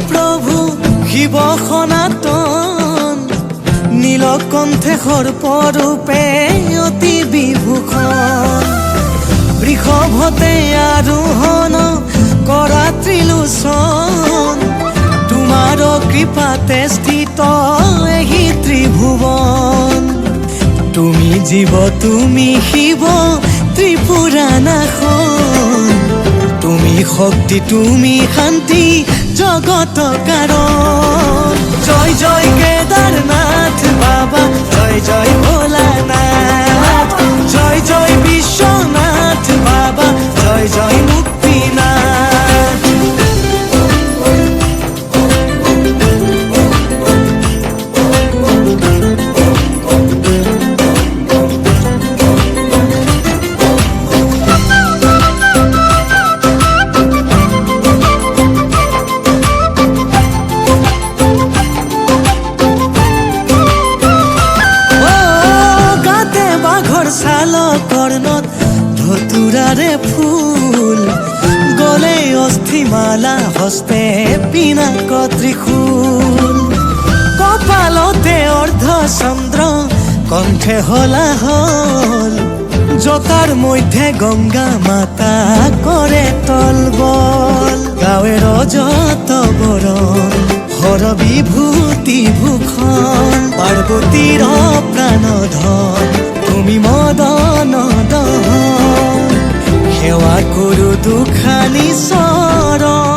প্রভু শিৱ সনাতন নীলকণ্ঠে সৰ্পৰূপে অতি বিভূষণ বৃষভতে আৰোহণ কৰা ত্ৰিলোচন তোমাৰ কৃপাতে স্থিত এহি ত্ৰিভুৱন তুমি জীৱ তুমি শিৱ ত্ৰিপুৰানাশন তুমি শক্তি তুমি শান্তি জগত কাৰণ জয় জয় কেদারনাথ বাবা জয় জয় ভোলানাথ জয় জয় বিশ্বনাথ বাবা জয় জয় মুক্তিনাথ কর্ণত ধতুরারে ফুল গলে অস্থিমালা হস্তে পিনাক ত্রিশূল কপালতে অর্ধচন্দ্র কণ্ঠে হলাহল জটার মধ্যে গঙ্গা মাতা করে তলবল গাঁৱে রজত বরণ হর বিভূতি ভূষণ পার্বতীর প্রাণধন তুমি মদন দহন সেৱা কৰো দুখানি চৰণ